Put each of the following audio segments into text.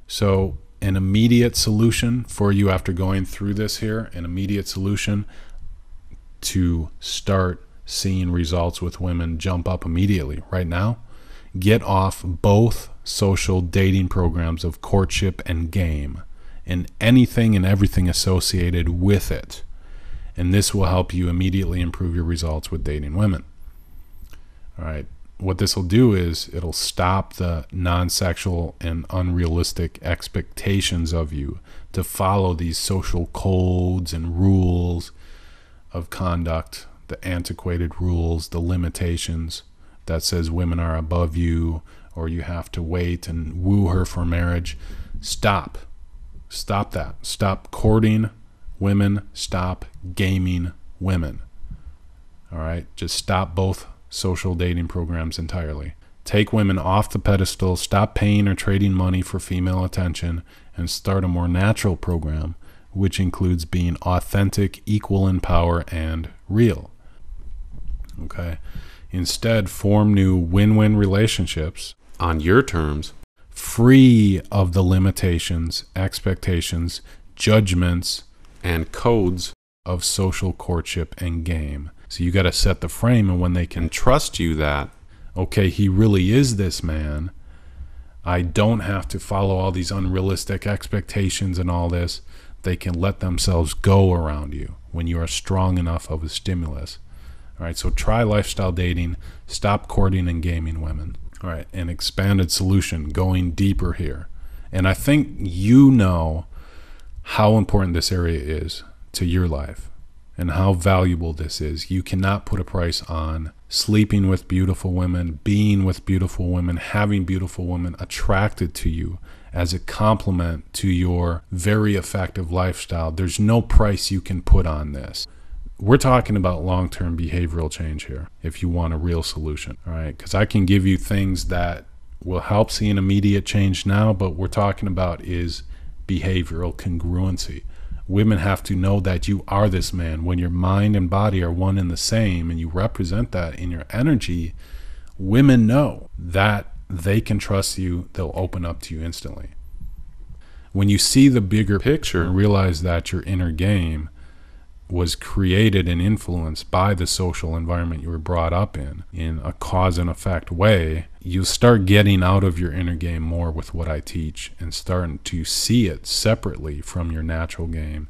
So an immediate solution for you after going through this here, an immediate solution to start seeing results with women jump up immediately right now, get off both social dating programs of courtship and game and anything and everything associated with it. And this will help you immediately improve your results with dating women. All right. What this will do is it'll stop the non-sexual and unrealistic expectations of you to follow these social codes and rules of conduct, the antiquated rules, the limitations that says women are above you or you have to wait and woo her for marriage. Stop that. Stop courting women. Stop gaming women. All right. Just stop both social dating programs entirely. Take women off the pedestal. Stop paying or trading money for female attention and start a more natural program, which includes being authentic, equal in power, and real. Okay. Instead, form new win-win relationships on your terms, free of the limitations, expectations, judgments, and codes of social courtship and game. So you got to set the frame, and when they can trust you that, okay, he really is this man, I don't have to follow all these unrealistic expectations and all this. They can let themselves go around you when you are strong enough of a stimulus. All right, so try lifestyle dating, stop courting and gaming women. All right, an expanded solution, going deeper here. And I think you know how important this area is to your life and how valuable this is. You cannot put a price on sleeping with beautiful women, being with beautiful women, having beautiful women attracted to you as a complement to your very effective lifestyle. There's no price you can put on this. We're talking about long-term behavioral change here if you want a real solution, all right? Because I can give you things that will help see an immediate change now, but what we're talking about is behavioral congruency. Women have to know that you are this man. When your mind and body are one and the same and you represent that in your energy, women know that they can trust you. They'll open up to you instantly. When you see the bigger picture and realize that your inner game was created and influenced by the social environment you were brought up in a cause and effect way, you start getting out of your inner game more with what I teach and starting to see it separately from your natural game.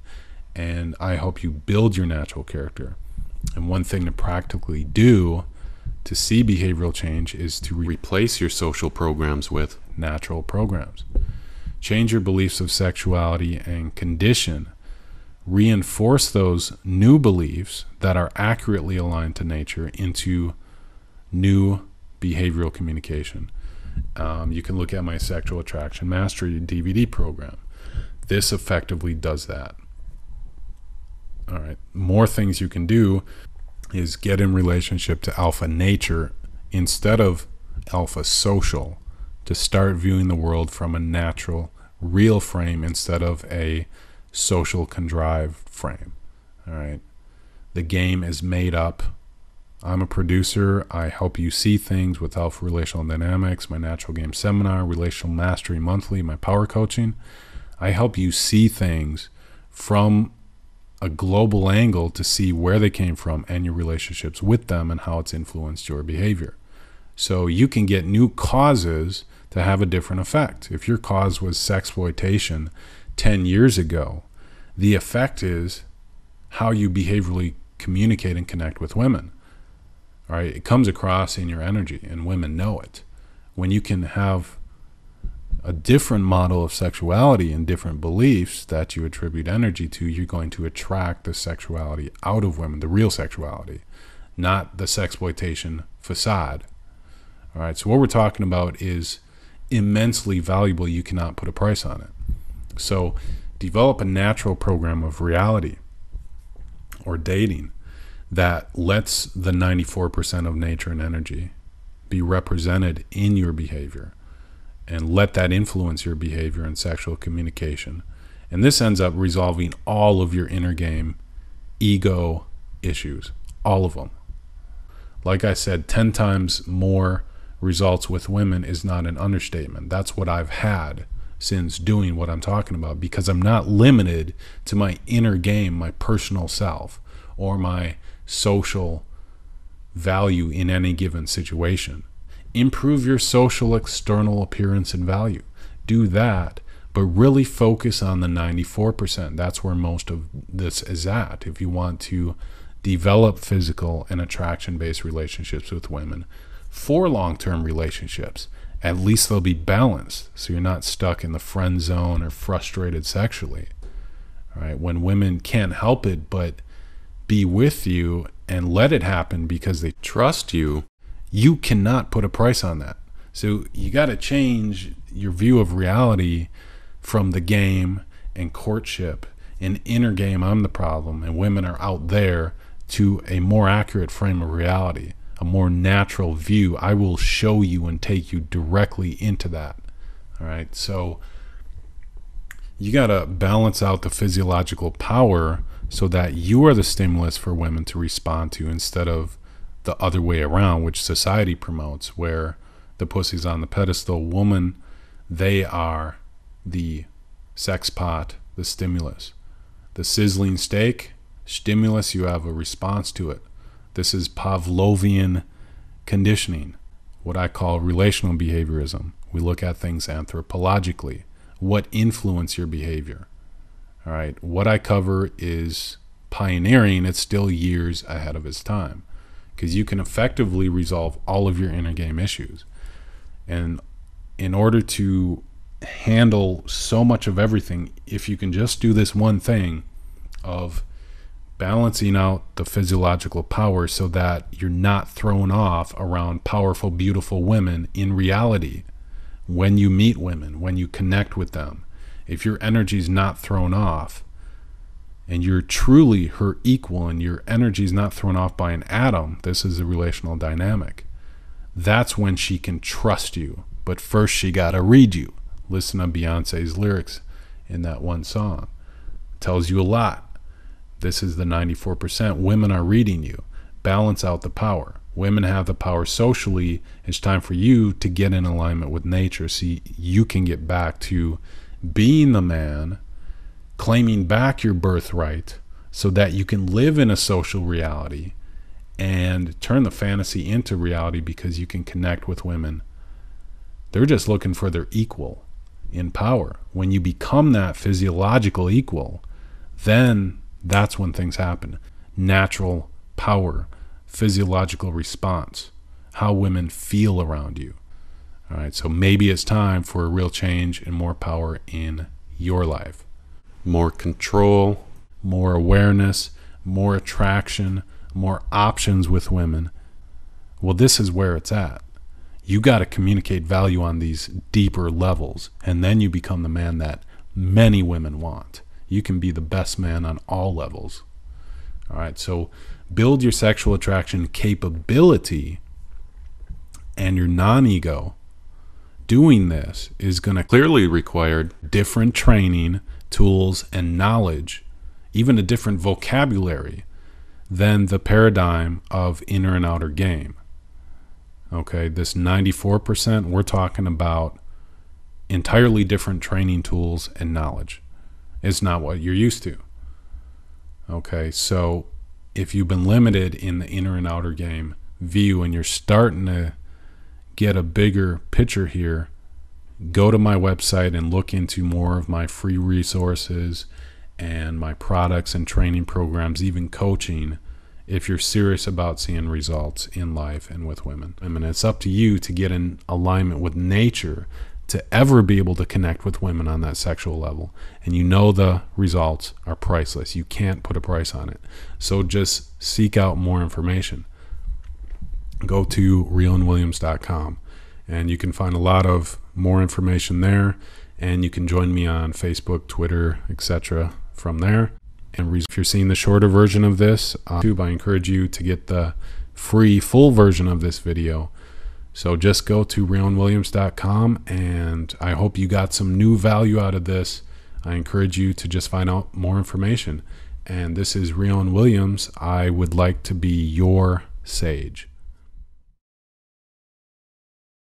And I help you build your natural character. And one thing to practically do to see behavioral change is to replace your social programs with natural programs. Change your beliefs of sexuality and condition. Reinforce those new beliefs that are accurately aligned to nature into new behavioral communication. You can look at my Sexual Attraction Mastery DVD program. This effectively does that. All right. More things you can do is get in relationship to alpha nature instead of alpha social, to start viewing the world from a natural, real frame instead of a social contrived frame. All right. The game is made up. I'm a producer. I help you see things with Alpha Relational Dynamics, my Natural Game Seminar, Relational Mastery Monthly, my power coaching. I help you see things from a global angle to see where they came from and your relationships with them and how it's influenced your behavior. So you can get new causes to have a different effect. If your cause was sexploitation 10 years ago, the effect is how you behaviorally communicate and connect with women. All right, it comes across in your energy, and women know it. When you can have a different model of sexuality and different beliefs that you attribute energy to, you're going to attract the sexuality out of women, the real sexuality, not the sexploitation facade. All right, so what we're talking about is immensely valuable. You cannot put a price on it. So develop a natural program of reality or dating that lets the 94% of nature and energy be represented in your behavior, and let that influence your behavior and sexual communication. And this ends up resolving all of your inner game ego issues, all of them. Like I said, 10 times more results with women is not an understatement. That's what I've had since doing what I'm talking about, because I'm not limited to my inner game, my personal self, or my social value in any given situation. Improve your social external appearance and value. Do that, but really focus on the 94%. That's where most of this is at. If you want to develop physical and attraction-based relationships with women for long-term relationships, at least they'll be balanced, so you're not stuck in the friend zone or frustrated sexually. All right? When women can't help it but be with you and let it happen because they trust you, you cannot put a price on that. So you got to change your view of reality from the game and courtship and inner game, I'm the problem and women are out there, to a more accurate frame of reality, a more natural view. I will show you and take you directly into that. All right. So you got to balance out the physiological power so that you are the stimulus for women to respond to, instead of the other way around, which society promotes, where the pussy's on the pedestal. Woman, they are the sex pot, the stimulus. The sizzling steak, stimulus, you have a response to it. This is Pavlovian conditioning, what I call relational behaviorism. We look at things anthropologically. What influence your behavior? All right. What I cover is pioneering. It's still years ahead of its time, because you can effectively resolve all of your inner game issues. And in order to handle so much of everything, if you can just do this one thing of balancing out the physiological power so that you're not thrown off around powerful, beautiful women in reality, when you meet women, when you connect with them, if your energy is not thrown off and you're truly her equal and your energy is not thrown off by an atom, this is a relational dynamic, that's when she can trust you. But first she got to read you. Listen to Beyonce's lyrics in that one song. It tells you a lot. This is the 94%. Women are reading you. Balance out the power. Women have the power socially. It's time for you to get in alignment with nature, so you can get back to being the man, claiming back your birthright, so that you can live in a social reality and turn the fantasy into reality, because you can connect with women. They're just looking for their equal in power. When you become that physiological equal, then that's when things happen. Natural power, physiological response, how women feel around you. All right, so maybe it's time for a real change and more power in your life. More control, more awareness, more attraction, more options with women. Well, this is where it's at. You got to communicate value on these deeper levels, and then you become the man that many women want. You can be the best man on all levels. All right, so build your sexual attraction capability and your non-ego. Doing this is going to clearly require different training, tools, and knowledge, even a different vocabulary than the paradigm of inner and outer game. Okay, this 94%, we're talking about entirely different training tools and knowledge. It's not what you're used to. Okay, so if you've been limited in the inner and outer game view and you're starting to get a bigger picture here, go to my website and look into more of my free resources and my products and training programs, even coaching, if you're serious about seeing results in life and with women. I mean, it's up to you to get in alignment with nature to ever be able to connect with women on that sexual level. And you know the results are priceless. You can't put a price on it. So just seek out more information. Go to rionwilliams.com and you can find a lot of more information there. And you can join me on Facebook, Twitter, etc. from there. And if you're seeing the shorter version of this on YouTube, I encourage you to get the free full version of this video. So just go to rionwilliams.com, and I hope you got some new value out of this. I encourage you to just find out more information. And this is Rion Williams. I would like to be your sage.